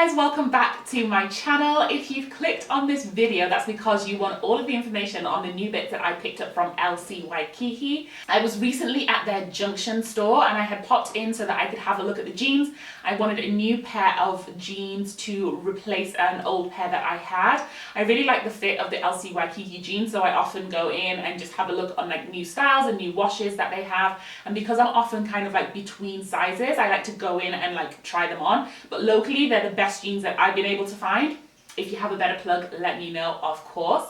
guys, welcome back to my channel. If you've clicked on this video, that's because you want all of the information on the new bits that I picked up from LC Waikiki. I was recently at their Junction store and I had popped in so that I could have a look at the jeans. I wanted a new pair of jeans to replace an old pair that I had. I really like the fit of the LC Waikiki jeans, so I often go in and just have a look on like new styles and new washes that they have. And because I'm often kind of like between sizes, I like to go in and like try them on. But locally, they're the best jeans that I've been able to find. If you have a better plug, let me know, of course.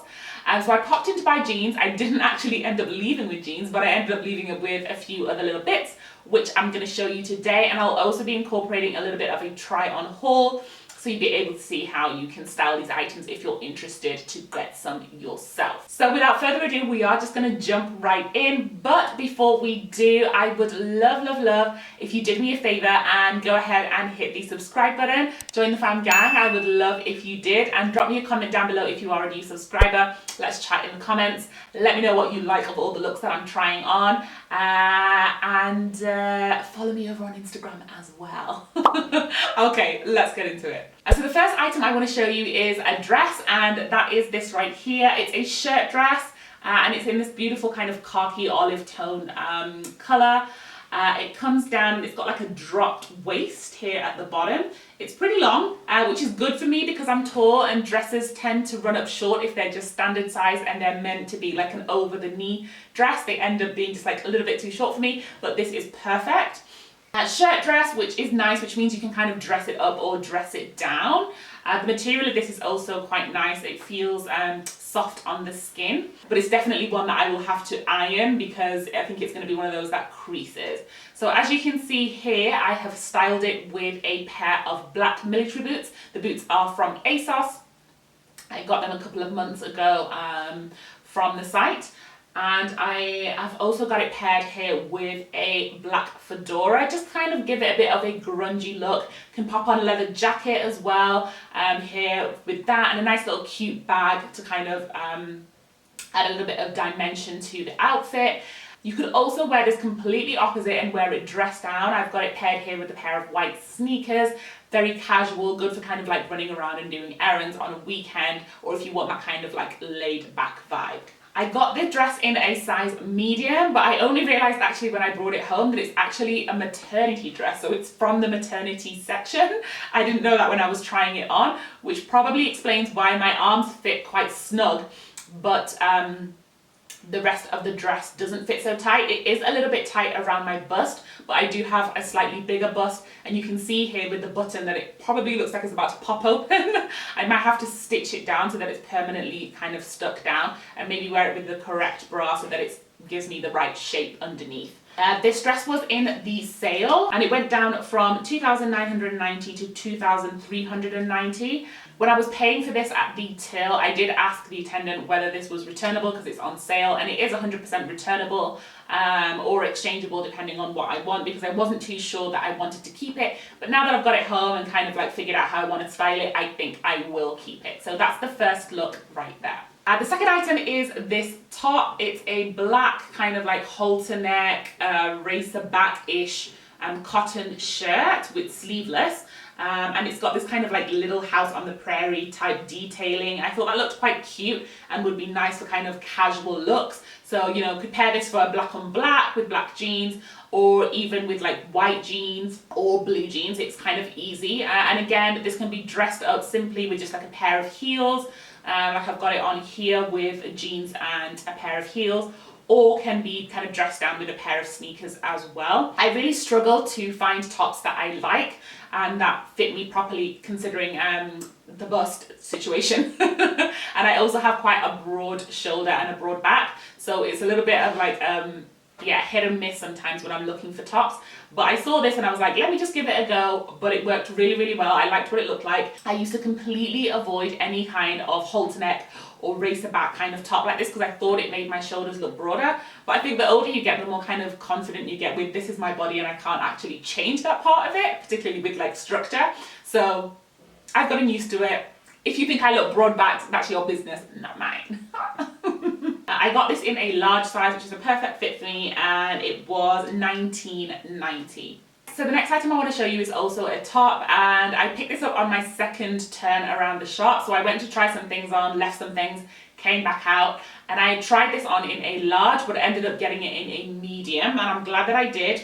And so I popped in to buy jeans. I didn't actually end up leaving with jeans, but I ended up leaving it with a few other little bits, which I'm going to show you today. And I'll also be incorporating a little bit of a try on haul, so you'll be able to see how you can style these items if you're interested to get some yourself. So without further ado, we are just going to jump right in. But before we do, I would love if you did me a favor and go ahead and hit the subscribe button. Join the fam gang. I would love if you did, and drop me a comment down below if you are a new subscriber. Let's chat in the comments. Let me know what you like of all the looks that I'm trying on, and follow me over on Instagram as well. Okay, let's get into it. So the first item I want to show you is a dress, and that is this right here. It's a shirt dress, and it's in this beautiful kind of khaki olive tone colour. It comes down and it's got like a dropped waist here at the bottom. It's pretty long, which is good for me because I'm tall and dresses tend to run up short if they're just standard size and they're meant to be like an over the knee dress. They end up being just like a little bit too short for me, but this is perfect. Shirt dress, which is nice, which means you can kind of dress it up or dress it down. The material of this is also quite nice. It feels soft on the skin, but it's definitely one that I will have to iron because I think it's going to be one of those that creases. So as you can see here, I have styled it with a pair of black military boots. The boots are from ASOS. I got them a couple of months ago from the site. And I have also got it paired here with a black fedora, just kind of give it a bit of a grungy look. Can pop on a leather jacket as well here with that, and a nice little cute bag to kind of add a little bit of dimension to the outfit. You could also wear this completely opposite and wear it dressed down. I've got it paired here with a pair of white sneakers. Very casual, good for kind of like running around and doing errands on a weekend, or if you want that kind of like laid back vibe. I got this dress in a size medium, but I only realized actually when I brought it home that it's actually a maternity dress. So it's from the maternity section. I didn't know that when I was trying it on, which probably explains why my arms fit quite snug, but the rest of the dress doesn't fit so tight. It is a little bit tight around my bust, but I do have a slightly bigger bust, and you can see here with the button that it probably looks like it's about to pop open. I might have to stitch it down so that it's permanently kind of stuck down, and maybe wear it with the correct bra so that it gives me the right shape underneath. This dress was in the sale and it went down from $2,990 to $2,390. When I was paying for this at the till, I did ask the attendant whether this was returnable because it's on sale, and it is 100% returnable or exchangeable depending on what I want, because I wasn't too sure that I wanted to keep it. But now that I've got it home and kind of like figured out how I want to style it, I think I will keep it. So that's the first look right there. The second item is this top. It's a black kind of like halter neck, racerback-ish cotton shirt with sleeveless. And it's got this kind of like little house on the prairie type detailing. I thought that looked quite cute and would be nice for kind of casual looks. So, you know, could pair this for a black on black with black jeans, or even with like white jeans or blue jeans. It's kind of easy. And again, this can be dressed up simply with just like a pair of heels. Like I've got it on here with jeans and a pair of heels, or can be kind of dressed down with a pair of sneakers as well. I really struggle to find tops that I like and that fit me properly, considering the bust situation. And I also have quite a broad shoulder and a broad back, so it's a little bit of like yeah, hit and miss sometimes when I'm looking for tops. But I saw this and I was like, let me just give it a go. But it worked really well. I liked what it looked like. I used to completely avoid any kind of halter neck or racerback kind of top like this because I thought it made my shoulders look broader. But I think the older you get, the more kind of confident you get with, this is my body and I can't actually change that part of it, particularly with like structure. So I've gotten used to it. If you think I look broad backed, that's your business, not mine. I got this in a large size, which is a perfect fit for me, and it was $19.90. So the next item I want to show you is also a top, and I picked this up on my second turn around the shop. So I went to try some things on, left some things, came back out, and I tried this on in a large, but ended up getting it in a medium, and I'm glad that I did.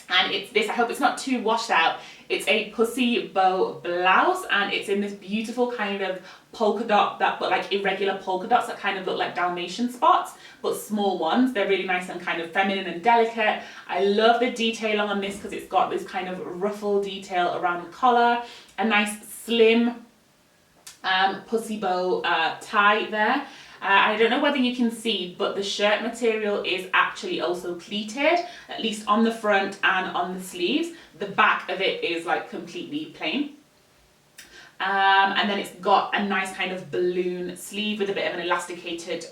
And it's this, I hope it's not too washed out. It's a pussy bow blouse, and it's in this beautiful kind of polka dot, but like irregular polka dots that kind of look like Dalmatian spots, but small ones. They're really nice and kind of feminine and delicate. I love the detailing on this because it's got this kind of ruffle detail around the collar, a nice slim pussy bow tie there. I don't know whether you can see, but the shirt material is actually also pleated, at least on the front and on the sleeves. The back of it is like completely plain. And then it's got a nice kind of balloon sleeve with a bit of an elasticated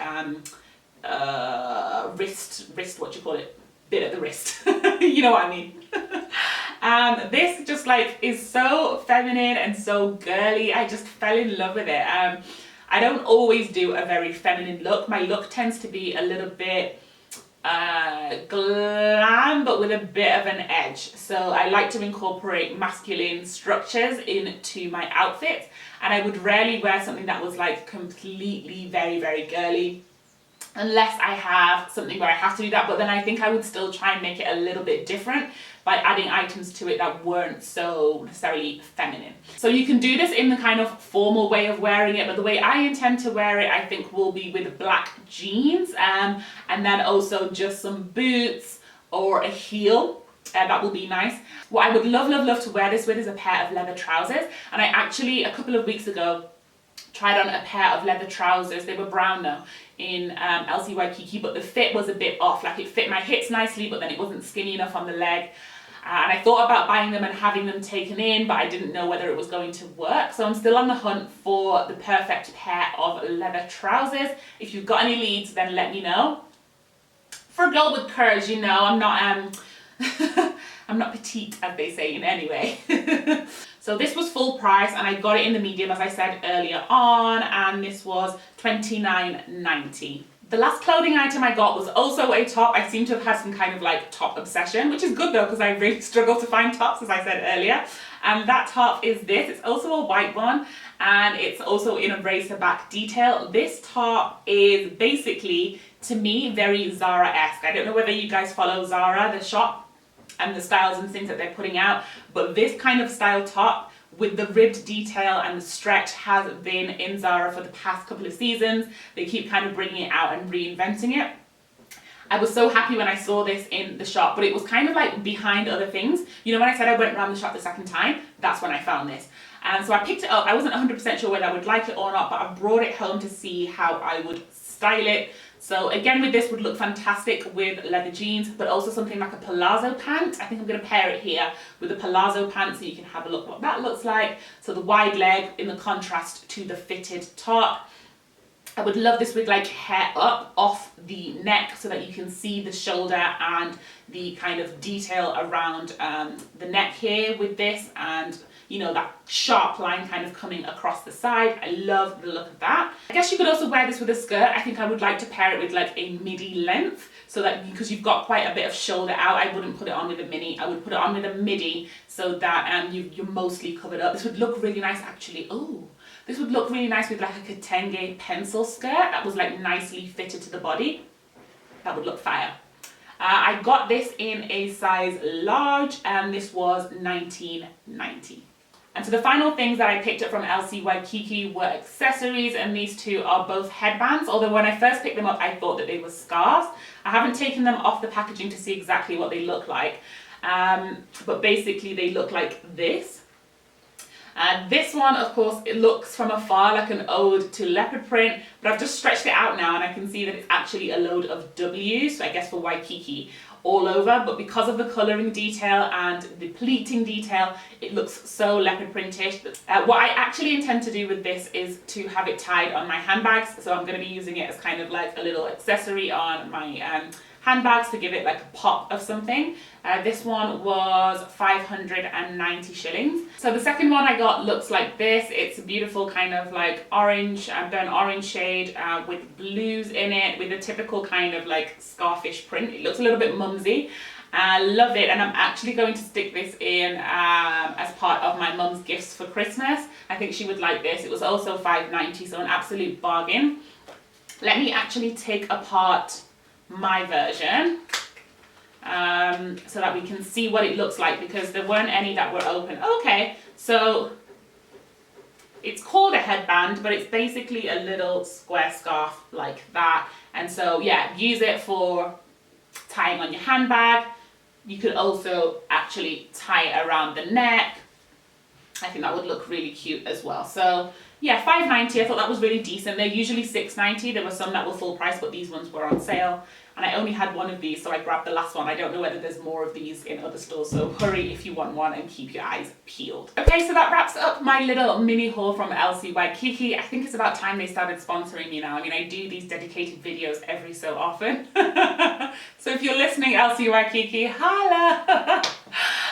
wrist, what do you call it? Bit at the wrist. You know what I mean? This just like is so feminine and so girly. I just fell in love with it. I don't always do a very feminine look. My look tends to be a little bit glam, but with a bit of an edge. So I like to incorporate masculine structures into my outfits, and I would rarely wear something that was like completely very, very girly, unless I have something where I have to do that. But then I think I would still try and make it a little bit different by adding items to it that weren't so necessarily feminine. So you can do this in the kind of formal way of wearing it, but the way I intend to wear it, I think, will be with black jeans, and then also just some boots or a heel. That will be nice. What I would love, love, love to wear this with is a pair of leather trousers. And I actually, a couple of weeks ago, tried on a pair of leather trousers. They were brown though, in LC Waikiki, but the fit was a bit off. Like, it fit my hips nicely, but then it wasn't skinny enough on the leg. And I thought about buying them and having them taken in, but I didn't know whether it was going to work. So I'm still on the hunt for the perfect pair of leather trousers. If you've got any leads, then let me know. For a girl with curves, you know, I'm not I'm not petite, as they say, in any way. So this was full price, and I got it in the medium, as I said earlier on, and this was $29.90. The last clothing item I got was also a top. I seem to have had some kind of like top obsession, which is good though, because I really struggle to find tops, as I said earlier. And that top is this. It's also a white one, and it's also in a racerback detail. This top is basically, to me, very Zara-esque. I don't know whether you guys follow Zara, the shop, and the styles and things that they're putting out, but this kind of style top with the ribbed detail and the stretch has been in Zara for the past couple of seasons. They keep kind of bringing it out and reinventing it. I was so happy when I saw this in the shop, but it was kind of like behind other things. You know, when I said I went around the shop the second time, that's when I found this. And so I picked it up. I wasn't 100% sure whether I would like it or not, but I brought it home to see how I would style it. So again, with this would look fantastic with leather jeans, but also something like a palazzo pant. I think I'm going to pair it here with a palazzo pant so you can have a look what that looks like. So the wide leg in the contrast to the fitted top. I would love this with like hair up off the neck so that you can see the shoulder and the kind of detail around the neck here with this, and you know, that sharp line kind of coming across the side. I love the look of that. I guess you could also wear this with a skirt. I think I would like to pair it with like a midi length, so that, because you've got quite a bit of shoulder out, I wouldn't put it on with a mini. I would put it on with a midi so that you're mostly covered up. This would look really nice actually. Oh, this would look really nice with like a Kitenge pencil skirt that was like nicely fitted to the body. That would look fire. I got this in a size large, and this was $19.90. And so the final things that I picked up from LC Waikiki were accessories, and these two are both headbands, although when I first picked them up I thought that they were scarves. I haven't taken them off the packaging to see exactly what they look like, but basically they look like this. This one, of course, it looks from afar like an ode to leopard print, but I've just stretched it out now and I can see that it's actually a load of W's, so I guess for Waikiki, all over, but because of the colouring detail and the pleating detail, it looks so leopard printish. What I actually intend to do with this is to have it tied on my handbags, so I'm going to be using it as kind of like a little accessory on my handbags to give it like a pop of something. This one was 590 shillings. So the second one I got looks like this. It's a beautiful kind of like orange, burnt orange shade with blues in it, with a typical kind of like scarfish print. It looks a little bit mumsy. I love it, and I'm actually going to stick this in as part of my mum's gifts for Christmas. I think she would like this. It was also $5.90, so an absolute bargain. Let me actually take apart my version so that we can see what it looks like, because there weren't any that were open. Okay, so it's called a headband, but it's basically a little square scarf like that. And so yeah, use it for tying on your handbag. You could also actually tie it around the neck. I think that would look really cute as well. So yeah, $5.90, I thought that was really decent. They're usually $6.90. There were some that were full price, but these ones were on sale. And I only had one of these, so I grabbed the last one. I don't know whether there's more of these in other stores, so hurry if you want one and keep your eyes peeled. Okay, so that wraps up my little mini haul from LC Waikiki. I think it's about time they started sponsoring me now. I mean, I do these dedicated videos every so often. So if you're listening, LC Waikiki, holla!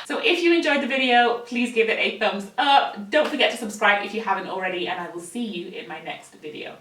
So if you enjoyed the video, please give it a thumbs up. Don't forget to subscribe if you haven't already, and I will see you in my next video.